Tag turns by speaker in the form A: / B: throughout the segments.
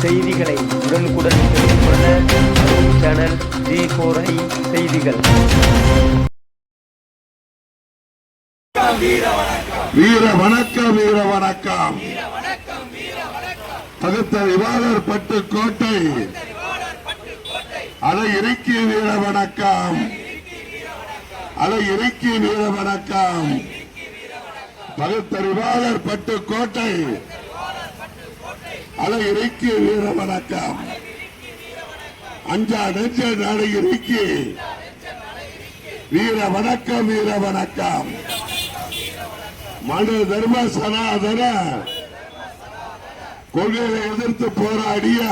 A: செய்திகளை உடனுக்குடன் தெரிந்து கொள்ள சேனல் G4I செய்திகள்.
B: வீர வணக்கம், வீர வணக்கம். பகுத்தறிவாளர் பட்டுக்கோட்டை அலை இறுக்கி வீர வணக்கம், அலை இறுக்கி வீர வணக்கம். பகுத்தறிவாளர் பட்டுக்கோட்டை அலை இறுக்கி வீர வணக்கம். அஞ்சா நெஞ்ச நாளை இறுக்கி வீர வணக்கம், வீர வணக்கம். மனு தர்ம சனாதன கொள்கையை எதிர்த்து போராடிய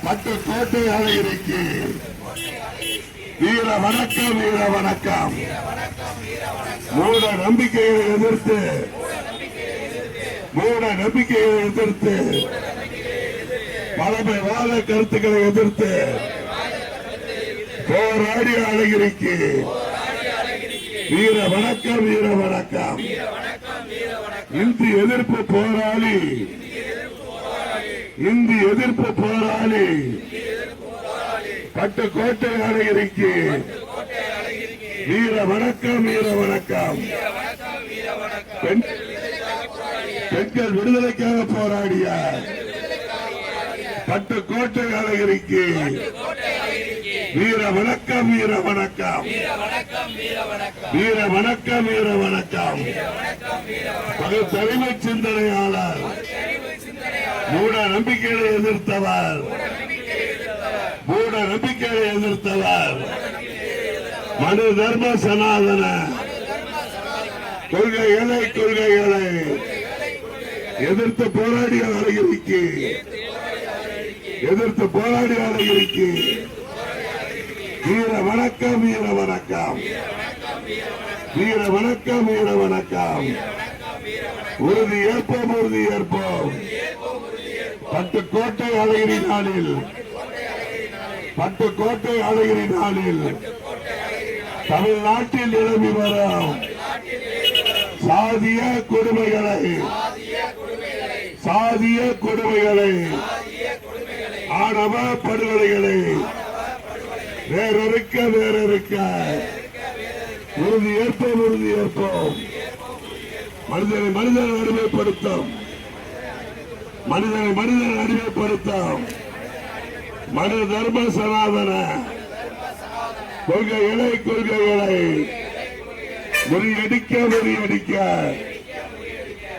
B: பட்டுக்கோட்டை அலை இறுக்கி வீர வணக்கம், வீர வணக்கம். மூட நம்பிக்கையை எதிர்த்து பழமைவாத கருத்துக்களை எதிர்த்து போராடிய அலை இறுக்கி வீர வணக்கம், வீர வணக்கம். இந்தி எதிர்ப்பு போராளி பட்டுக்கோட்டை அலை இறுக்கி வீர வணக்கம், வீர வணக்கம். பெண்கள் விடுதலைக்காக போராடிய பட்டுக்கோட்டை அலை இறுக்கி வீர வணக்கம், வீர வணக்கம். வீர வணக்கம், வீர வணக்கம். பகுத்தறிவு சிந்தனையாளர், மூட நம்பிக்கைகளை எதிர்த்தவர், மனு தர்ம சனாதன கொள்கைகளை எதிர்த்து போராடிய அலை இறுக்கி வீர வணக்கம், வீர வணக்கம். வீர வணக்கம், வீர வணக்கம். உறுதி ஏற்போம். பட்டுக்கோட்டை அழகிரி நாளில் தமிழ்நாட்டில் நிலவி வரும் சாதிய கொடுமைகளை ஆணவ படுகொலைகளை வேறறுக்க உறுதி ஏற்போம். மனிதனை அடிமைப்படுத்தும் மனு தர்ம சனாதன கொள்கைகளை முறியடிக்க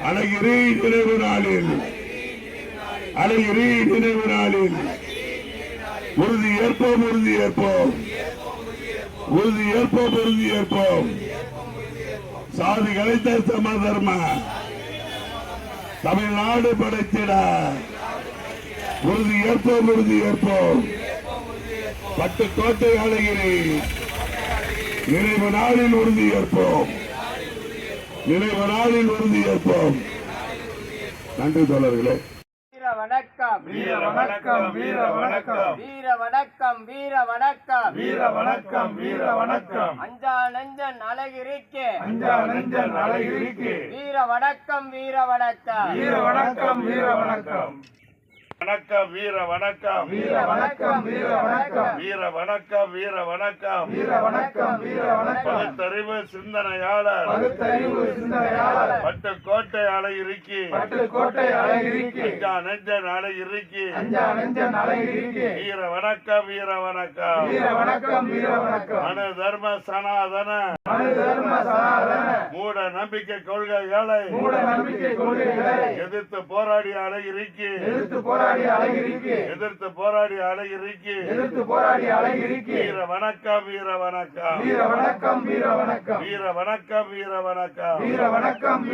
B: அழகிரி நினைவு நாளில் உறுதி ஏற்போம். சாதி கலைத்த சமதர்ம தமிழ்நாடு படைத்திட உறுதி ஏற்போம். பட்டுக்கோட்டை அழகிரி நினைவு நாளில் உறுதி ஏற்போம். நன்றி தோழர்களே.
C: வீர வணக்கம், வீர வணக்கம், வீர வணக்கம். வீர வணக்கம், வீர வணக்கம், வீர வணக்கம், வீர வணக்கம். அஞ்சா நெஞ்சன் அழகிரிக்கு வீர வணக்கம், வீர வணக்கம். வீர வணக்கம், வீர வணக்கம்.
B: வணக்கம், வீர வணக்கம்,
C: வீர வணக்கம், வீர வணக்கம்.
B: வீர வணக்கம், வீர வணக்கம்.
C: வீர வணக்கம், வீர வணக்கம்.
B: பகுத்தறிவு சிந்தனையாளர், பட்டுக்கோட்டை அலை இறுக்கி அஞ்சா நெஞ்சன் அலை இறுக்கி வீர வணக்கம், வீர வணக்கம். மனு தர்ம சனாதன மூட நம்பிக்கை கொள்கைகளை எதிர்த்து போராடிய அலை இறுக்கி வீர வணக்கம், வீர வணக்கம்.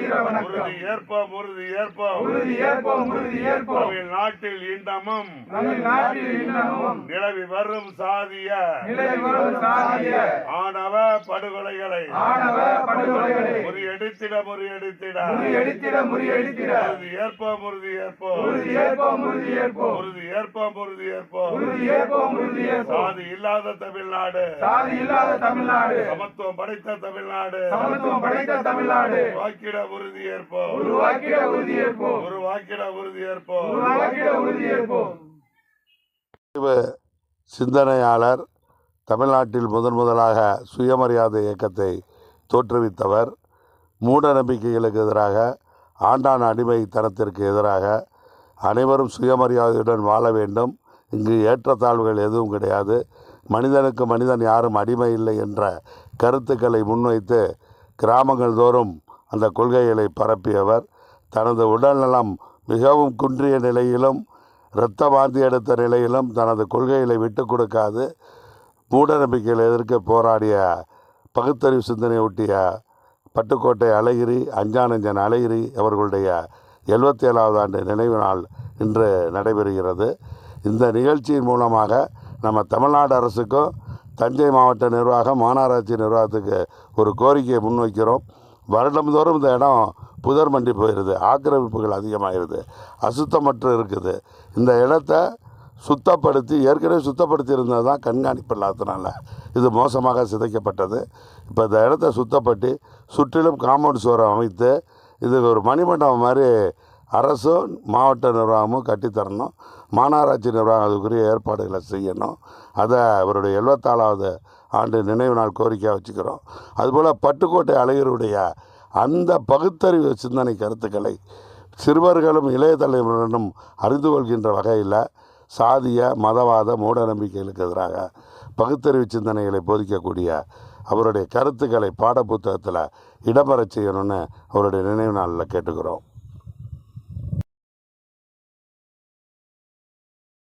D: வீர வணக்கம்
B: உறுதி ஏற்போம் உறுதி ஏற்போம்
D: உறுதி ஏற்போம் உறுதி ஏற்போம்
B: தமிழ்நாட்டில் இன்னமும்
D: தமிழ்நாட்டில் இன்னமும்
B: நிலவி வரும் சாதிய
D: நிலை வரும் சாதிய
B: ஆணவ படுகொலைகளை முறியடித்திட உறுதி ஏற்போம் உறுதி ஏற்போம் சாதி இல்லாத தமிழ்நாடு சமத்துவம் படைத்த தமிழ்நாடு உருவாக்கிட உறுதி ஏற்போம்
E: சிந்தனையாளர், தமிழ்நாட்டில் முதலாக சுயமரியாதை இயக்கத்தை தோற்றுவித்தவர், மூட நம்பிக்கைகளுக்கு எதிராக, ஆண்டான் அடிமைத்தனத்திற்கு எதிராக அனைவரும் சுயமரியாதையுடன் வாழ வேண்டும், இங்கு ஏற்றத்தாழ்வுகள் எதுவும் கிடையாது, மனிதனுக்கு மனிதன் யாரும் அடிமை இல்லை என்ற கருத்துக்களை முன்வைத்து கிராமங்கள் தோறும் அந்த கொள்கைகளை பரப்பியவர். தனது உடல்நலம் மிகவும் குன்றிய நிலையிலும் இரத்த வாந்தி எடுத்த நிலையிலும் தனது கொள்கைகளை விட்டு கொடுக்காது மூட நம்பிக்கைகளை எதிர்க்க போராடிய பகுத்தறிவு சிந்தனை ஒட்டிய பட்டுக்கோட்டை அழகிரி, அஞ்சானஞ்சன் அழகிரி அவர்களுடைய 77வது ஆண்டு நினைவு நாள் இன்று நடைபெறுகிறது. இந்த நிகழ்ச்சியின் மூலமாக நம்ம தமிழ்நாடு அரசுக்கும் தஞ்சை மாவட்ட நிர்வாகம், மாநகராட்சி நிர்வாகத்துக்கு ஒரு கோரிக்கையை முன்வைக்கிறோம். வருடந்தோறும் இந்த இடம் புதர் மண்டி போயிடுது, ஆக்கிரமிப்புகள் அதிகமாகிடுது, அசுத்தமற்று இருக்குது. இந்த இடத்த சுத்தப்படுத்தி, ஏற்கனவே சுத்தப்படுத்தி இருந்தது தான் கண்காணிப்பு இல்லாததுனால இது மோசமாக சிதைக்கப்பட்டது. இப்போ இந்த இடத்த சுத்தப்பட்டு சுற்றிலும் காம்பவுண்ட் சுவரை அமைத்து இது ஒரு மணிமண்டபம் மாதிரி அரசும் மாவட்ட நிர்வாகமும் கட்டித்தரணும். மாநகராட்சி நிர்வாகம் அதுக்குரிய ஏற்பாடுகளை செய்யணும். அதை அவருடைய 74வது ஆண்டு நினைவு நாள் கோரிக்கையாக வச்சுக்கிறோம். அதுபோல் பட்டுக்கோட்டை அழகிரியுடைய அந்த பகுத்தறிவு சிந்தனை கருத்துக்களை சிறுவர்களும் இளைய தலைமுறையினரும் அறிந்து கொள்கின்ற வகையில் சாதிய, மதவாத, மூட நம்பிக்கைகளுக்கு எதிராக பகுத்தறிவு சிந்தனைகளை போதிக்கக்கூடிய அவருடைய கருத்துக்களை பாடப்புத்தகத்தில் இடம்பெறச் செய்யணும்னு அவருடைய நினைவு நாளில் கேட்டுக்கிறோம்.